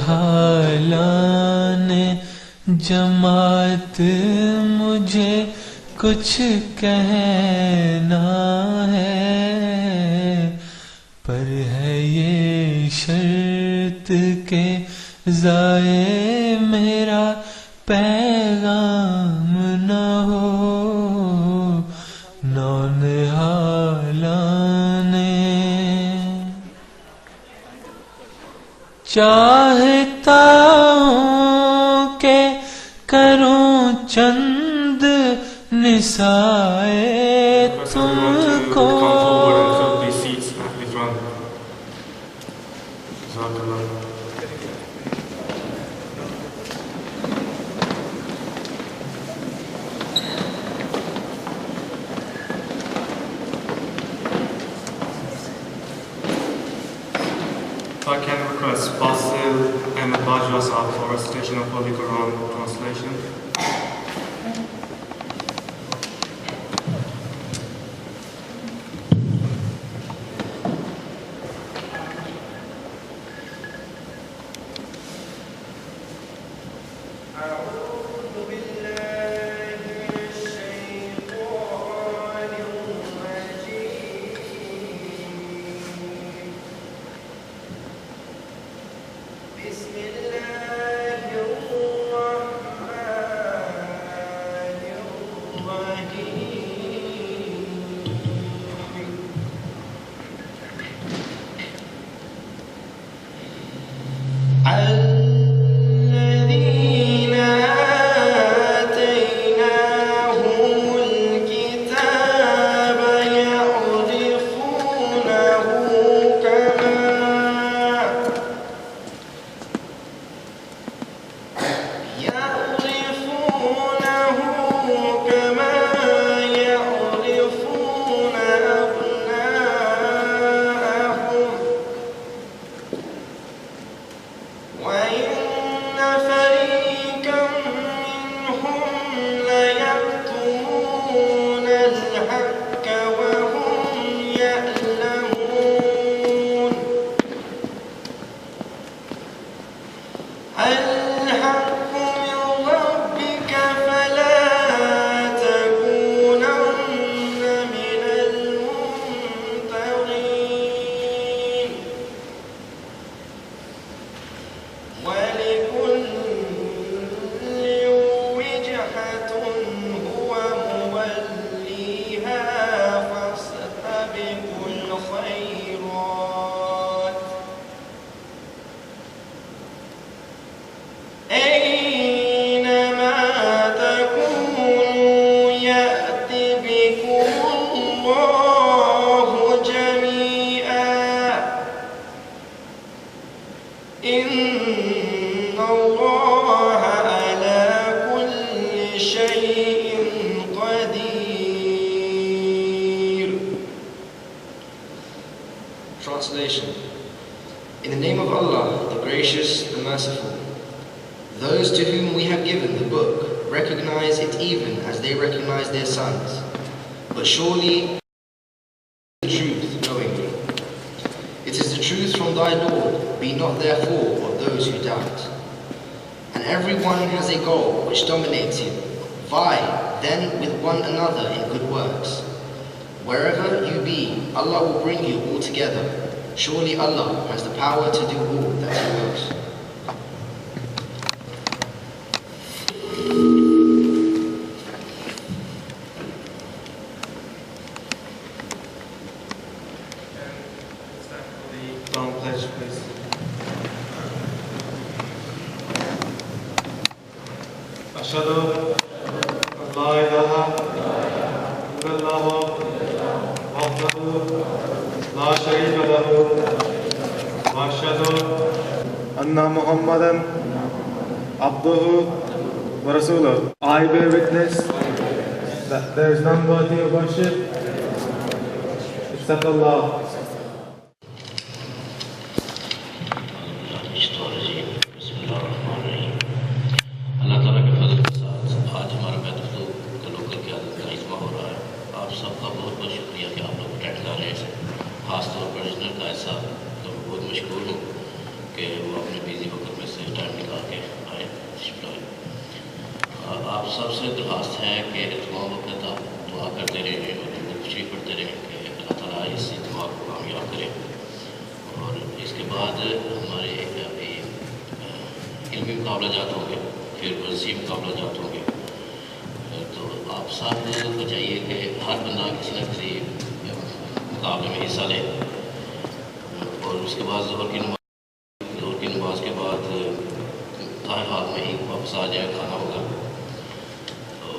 हालाने जमात मुझे कुछ कहना है, पर है ये शर्त के ज़ाये मेरा पैगाम न हो। नौनिहालाने चाहता हूँ के करूँ चंद निसाए तुमको। I can request Basil and Bajwasa for recitation of Holy Quran translation. Translation. In the name of Allah, the Gracious, the Merciful. Those to whom we have given the book recognize it even as they recognize their sons. But surely the truth knowingly. It is the truth from thy Lord, be not therefore of those who doubt. And everyone has a goal which dominates him. Vie then with one another in good works. Wherever you be, Allah will bring you all together. Surely Allah has the power to do all that He wills. Down pledge, please. Ashhadu an la ilaha illallah wahdahu la sharika lahu wa ashhadu anna Muhammadan abduhu wa rasuluhu. I bear witness that there is none worthy of worship except Allah. अल्लाह ताला के फजल के साथ आज हमारा बैतुल का local क़यादत का इज्तिमा हो रहा है। आप सबका बहुत बहुत शुक्रिया कि आप लोग अटेंड कर रहे हैं। ख़ास तौर पर रीजनल कायद साहब तो बहुत मशहूर हूँ कि वो अपने बिजी वक्त में से है कि तमाम वक्त आप दुआ करते रहें और तशरीफ़ पढ़ते रहें कि अल्लाह ताला इस इज्तिमा को कामयाब करे। और इसके बाद हमारे अभी इल्मी मुकाबला जात होंगे, फिर वर्जी मुकाबला जात होंगे। तो आप सब को चाहिए कि हर बंदा किसी न किसी मुकाबले में हिस्सा ले। और उसके बाद ज़ोहर की नमाज के बाद ताहे हाथ में ही वापस आ जाए, खाना होगा। तो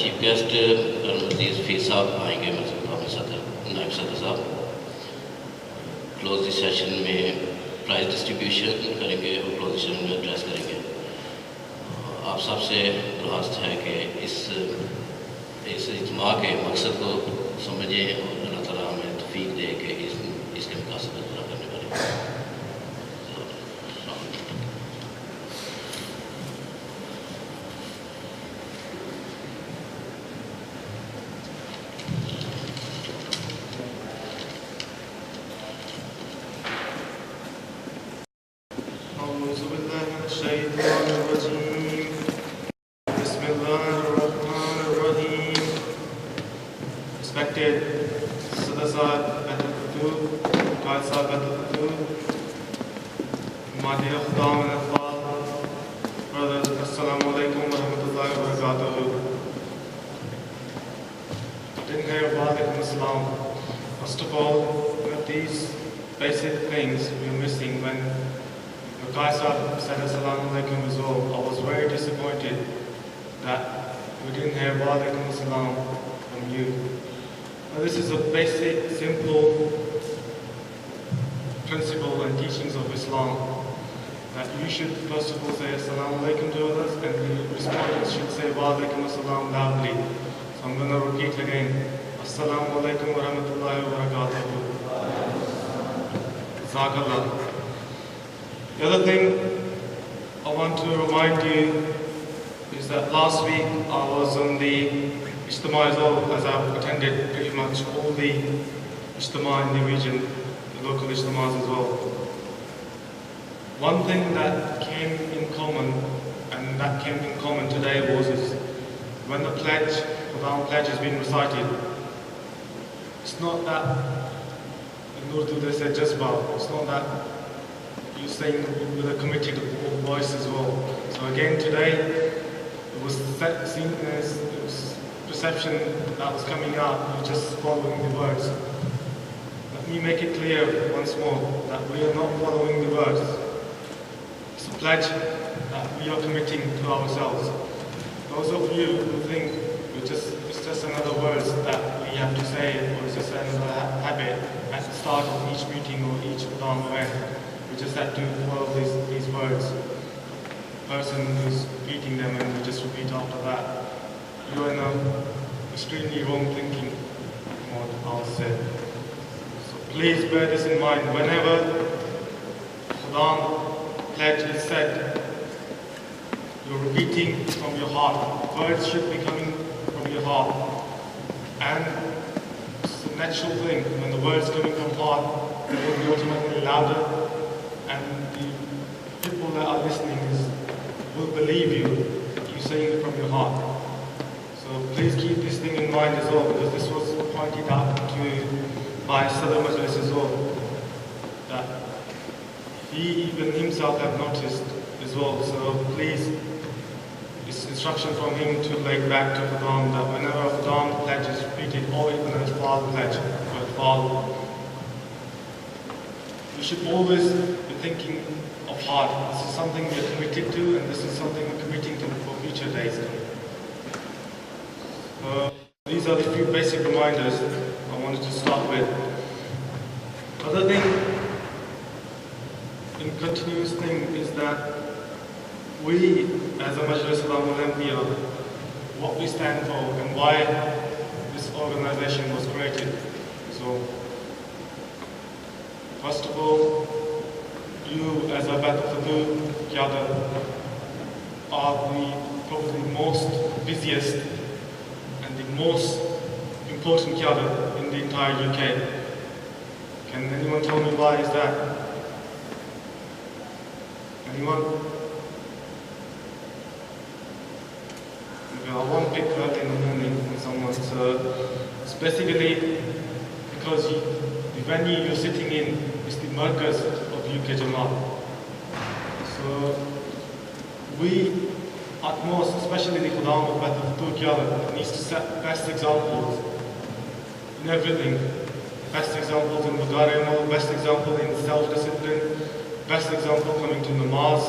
चीफ गेस्ट अजीज़ फीस साहब आएंगे, अपने सदर नायब सदर साहब क्लोज सेशन में प्राइज डिस्ट्रीब्यूशन करेंगे और क्लोज सेशन में एड्रेस करेंगे। आप सबसे दरख्वास्त है कि इस इज्तिमा के मकसद को समझें और अल्लाह ताला हमें तौफीक दे कि इसके मकसद को पूरा करने वाले। Respected Sadasar Baitul Futuh, Qaisar Baitul Futuh, my dear Khudam and Afal, brothers, Assalamu alaikum wa rahmatullahi wa barakatuh. Didn't hear about Islam. First of all, these basic things we're missing when the Qaisar said Assalamu alaikum as well. I was very disappointed that we didn't hear about Islam from you. This is a basic, simple principle and teachings of Islam, that you should first of all say Assalamu alaikum to others, and the respondents should say Wa alaikum assalam loudly. So I'm going to repeat again. Assalamu alaikum wa rahmatullahi wa barakatuh. Jazakallah. The other thing I want to remind you is that last week I was on the Ijtema as I've attended pretty much all the Ijtema in the region, the local Ijtemas as well. One thing that came in common, and that came in common today was when the pledge, the Quran pledge has been recited, it's not that, in Urdu they say jazba, it's not that you're saying with a committed voice as well. So again today, it was seen as perception that was coming out, you're just following the words. Let me make it clear once more that we are not following the words. It's a pledge that we are committing to ourselves. Those of you who think it's just another words that we have to say, or it's just another habit at the start of each meeting or each Quran event, we just have to follow these words. The person who's repeating them and we just repeat after that. You're in an extremely wrong thinking, what I'll say. So please bear this in mind. Whenever Quran pledge is said, you're repeating from your heart. Words should be coming from your heart. And it's a natural thing. When the words coming from heart, they will be automatically louder. And the people that are listening will believe you that you're saying it from your heart. So please keep this thing in mind as well, because this was pointed out to by Sadr Majlis as well, that he even himself have noticed as well. So please, it's instruction from him to lay back to Quran that whenever a Quran pledge is repeated, or even a Fal pledge, or a Fal, we should always be thinking of heart. This is something we are committed to, and this is something we're committing to for future days. These are the few basic reminders I wanted to start with. Other thing, in continuous thing, is that we, as a Majlis al-Anbiya, what we stand for and why this organization was created. So, first of all, you as a Baitul Futuh Qiyada are the probably most busiest and the most important Qiyada in the entire UK. Can anyone tell me why is that? Anyone? I won't pick early in the morning with someone. So it's basically because the venue you're sitting in is the markaz of UK Jamaat. So we, at most, especially the Khudam of Baitul, needs to set best examples in everything. Best examples in Mudarima, best example in self-discipline, best example coming to namaz.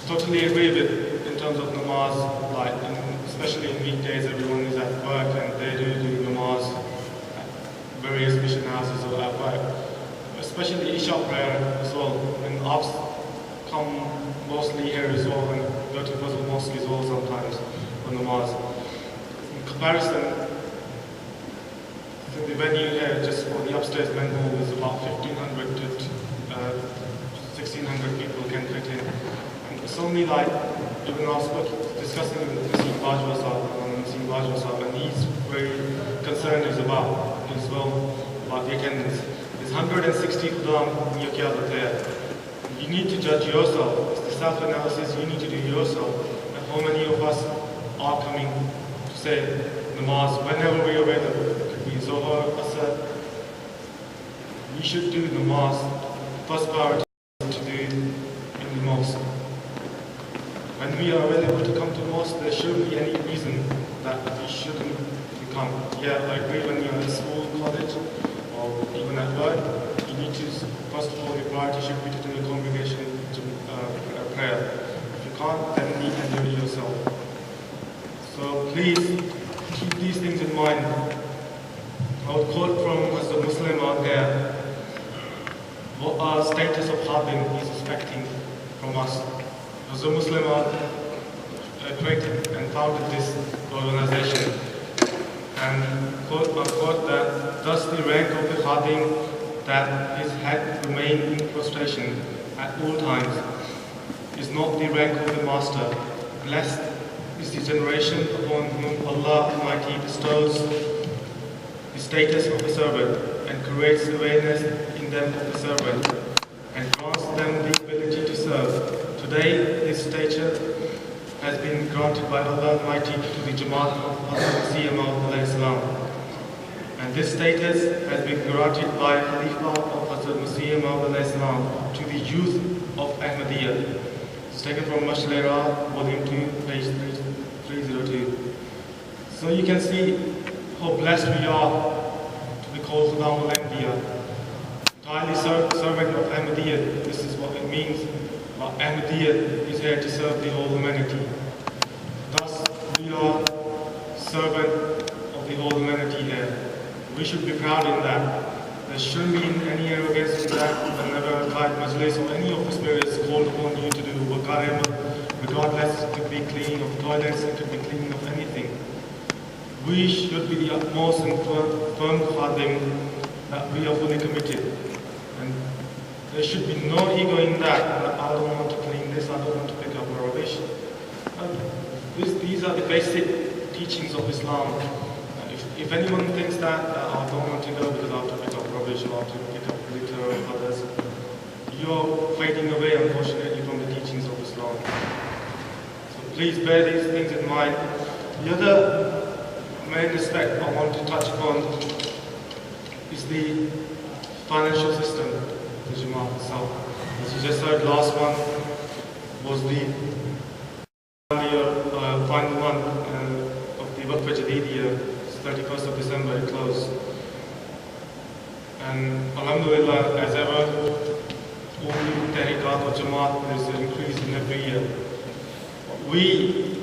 Totally agree with in terms of namaz, like especially in weekdays, everyone is at work and they do namaz at various mission houses or at work. Especially Isha prayer as well. And I've come mostly here as well and go to Fazl Mosque as well sometimes for namaz. In comparison, the venue here just for the upstairs main hall is about 1,500 to 1,600 people can fit in. And it's only like, even I was discussing with Mr. Bajwa and he's very concerned about as well about the attendance. There's 160 Khudam in your Qiyada there. You need to judge yourself. It's the self-analysis you need to do yourself. And how many of us are coming to say namaz whenever we're available? Zohar, Asr, we should do namaz. First priority is to do in the mosque. When we are available to come to mosque, there shouldn't be any reason that we shouldn't come. Yeah, I agree when you're in school, college, or even at work, you need to, first of all, your priority should be to do a congregation prayer. If you can't, then you can do it yourself. So please, keep these things in mind. I would quote from as a Muslim out there, what our status of Khadim is expecting from us. As a Muslim created and founded this organization. And quote unquote that, thus the rank of the Khadim that his head remained in prostration at all times is not the rank of the master. Blessed is the generation upon whom Allah Almighty bestows the status of a servant and creates awareness in them of the servant and grants them the ability to serve. Today, this stature has been granted by Allah Almighty to the Jamaat of Hazrat Masih Maud. And this status has been granted by Khalifa of Hazrat Masih Maud to the youth of Ahmadiyya. It's taken from Mashlera, Volume 2, page 302. So you can see how blessed we are to be called Khudam al-Anbiya, entirely servant of Ahmadiyya. This is what it means. Ahmadiyya is here to serve the whole humanity. Thus, we are servant of the whole humanity here. We should be proud in that. There shouldn't be any arrogance in that. Whenever Qaid Majlis or any of the spirits called upon you to do Wakarim, regardless it could be cleaning of toilets, it could be cleaning of anything. We should be the utmost and firm Khadim that we are fully committed. And there should be no ego in that I don't want to clean this, I don't want to pick up rubbish. These are the basic teachings of Islam. If anyone thinks that I don't want to go because I have to pick up rubbish or I have to pick up litter or others, you're fading away unfortunately from the teachings of Islam. So please bear these things in mind. The other main aspect I want to touch upon is the financial system of the Jamaat itself. As you just heard, last month was the final month of the Waqf Jadidiyya, 31st of December it closed. And Alhamdulillah, as ever, all the Tehrikat of Jamaat is increasing every year. We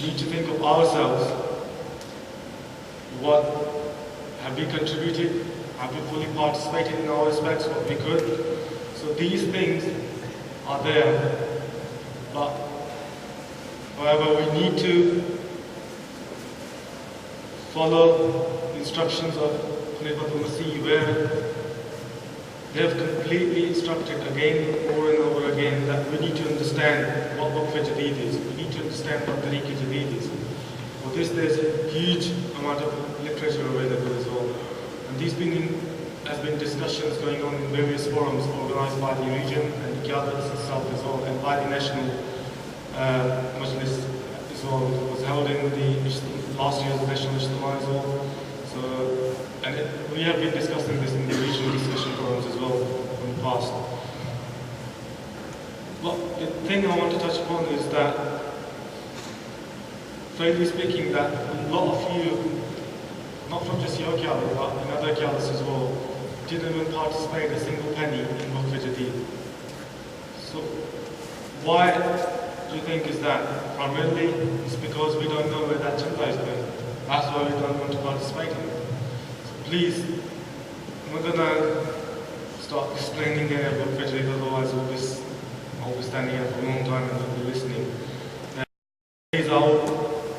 need to think of ourselves. What have we contributed? Have we fully participated in all aspects what we could? So these things are there. But however, we need to follow the instructions of Khalifatul Masih, where they have completely instructed again, over and over again, that we need to understand what Waqf Jadid is. We need to understand what Tariq Jadid is. For this, there's a huge amount of literature available as well. And these has been discussions going on in various forums organized by the region and the Qiyada itself as well, and by the national Majlis as well. It was held in the last year's National Ijtema as well. So, we have been discussing this in the regional discussion forums as well in the past. Well, the thing I want to touch upon is that, fairly speaking, that a lot of you, not from just your Kyalas, but in other Kyalas as well, didn't even participate a single penny in Waqf Jadid. So, why do you think is that? Primarily, it's because we don't know where that chanda is going. That's why we don't want to participate in it. So please, I'm not gonna start explaining about Waqf Jadid, otherwise I'll be standing here for a long time and not be listening.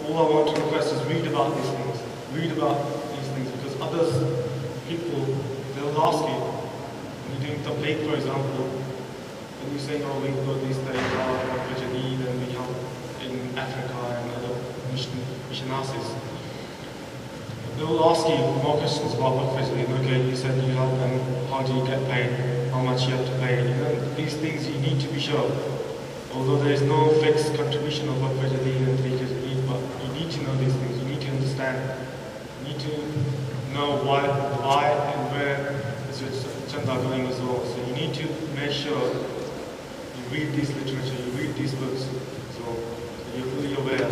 All I want to request is read about these things. Read about these things, because others, people, they'll ask you. When you're doing tabligh, for example, when you're saying, oh, we've got these things, Waqf Jadid, and we help in Africa and other mission houses. They will ask you more questions about Waqf Jadid. Okay, you said you help them, how do you get paid? How much you have to pay? You know, these things you need to be sure. Although there is no fixed contribution of Waqf Jadid and Tariq Jadid, but you need to know these things, you need to understand, you need to know why and where is your chanda going as well. So you need to make sure you read this literature, you read these books, so you're fully aware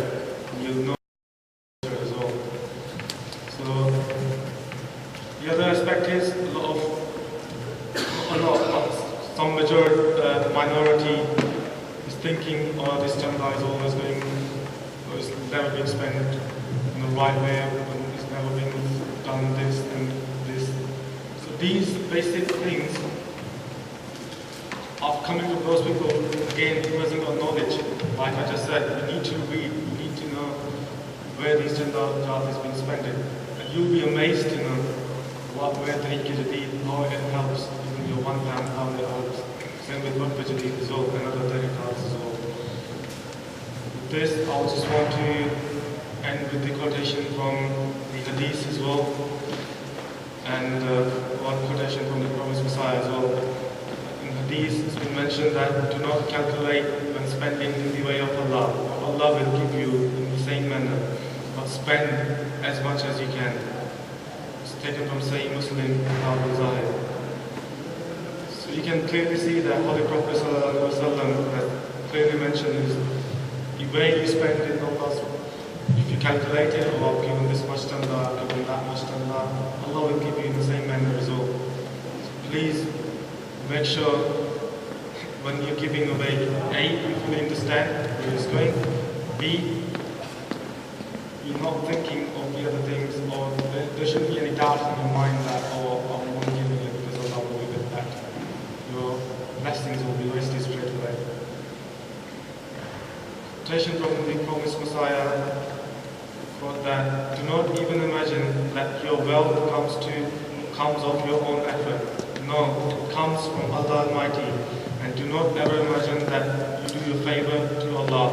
and you'll know as well. So the other aspect is some minority thinking, oh, this chanda is always going, or it's never been spent in the right way, and it's never been done this and this. So these basic things are coming from those people, again, who hasn't got knowledge. Like I just said, you need to read, you need to know where these chanda has been spent. And you'll be amazed to know where Tariq Jadid, how it helps, even your £1, how it helps. Same with Waqf Jadid as well, and other tariqats as well. With this, I just want to end with the quotation from the Hadith as well, and one quotation from the Promised Messiah as well. In Hadith, it's been mentioned that do not calculate when spending in the way of Allah. Allah will give you in the same manner, but spend as much as you can. It's taken from Sahih Muslim, Kitab al-Zahir. So you can clearly see that Holy Prophet ﷺ has clearly mentioned is the way you spend in Allah's, if you calculate it, oh, I've given this much chanda, I've given that much chanda, Allah will give you in the same manner as well. So please make sure when you're giving away, A, you fully understand where it's going, B, you're not thinking of the other things, or there shouldn't be any doubt in your mind that, oh, I'm not giving it because Allah will give it back. Your blessings will be wasted straight away. Quotation from the Promised Messiah quote that, do not even imagine that your wealth comes of your own effort. No, it comes from Allah Almighty. And do not ever imagine that you do a favor to Allah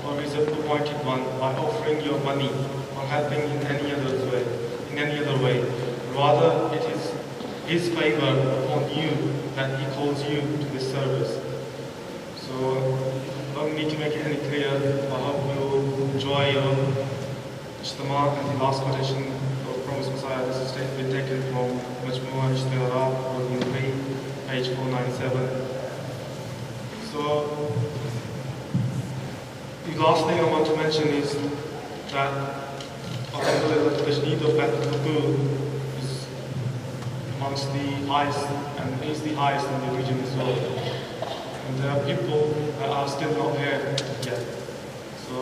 or His appointed one by offering your money or helping in any other way. Rather, it is His favor upon you that He calls you to this service. So, I don't need to make it any clearer. I hope you enjoy your Ijtema. And the last quotation of Promised Messiah, this is been taken from Majmu'ah Ijtema, volume 3, page 497. So, the last thing I want to mention is that the tajdeed of Futuh is amongst the highest, and is the highest in the region as well. And there are people that are still not here yet. So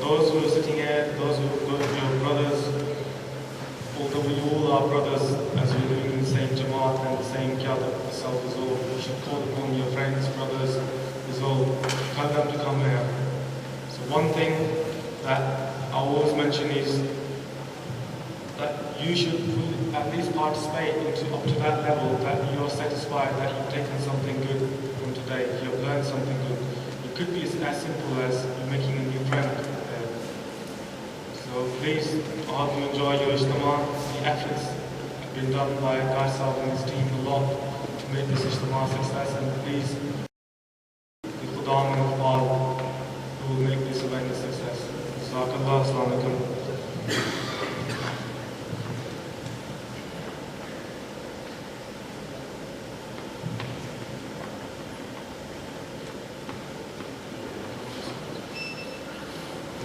those who are sitting here, those who go to your brothers, although we all are brothers, as we're doing in the same Jamaat and the same Qiyada itself as well, you should call upon your friends, brothers as well, tell them to come here. So one thing that I always mention is that you should at least participate up to that level that you are satisfied that you've taken something good from today, you've learned something good. It could be as simple as you making a new friend there. So please, I hope you enjoy your Ijtema. The efforts have been done by Guy Saab and his team a lot to make this Ijtema a success, and please, the Khudam and Iqbal who will make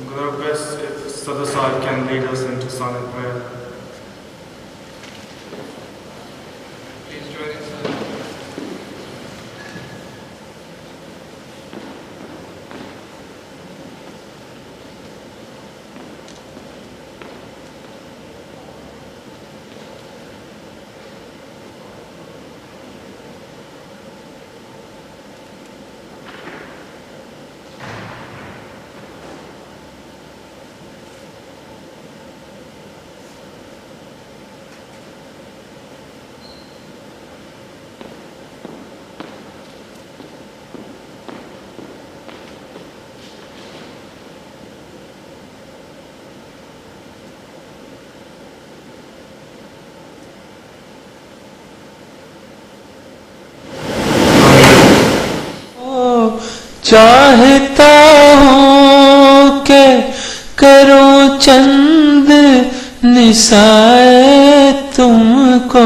I'm going to request if Sadr Sahib can lead us into silent prayer. Please join us, sir. चाहता हूँ कि करूँ चंद निसाए तुमको,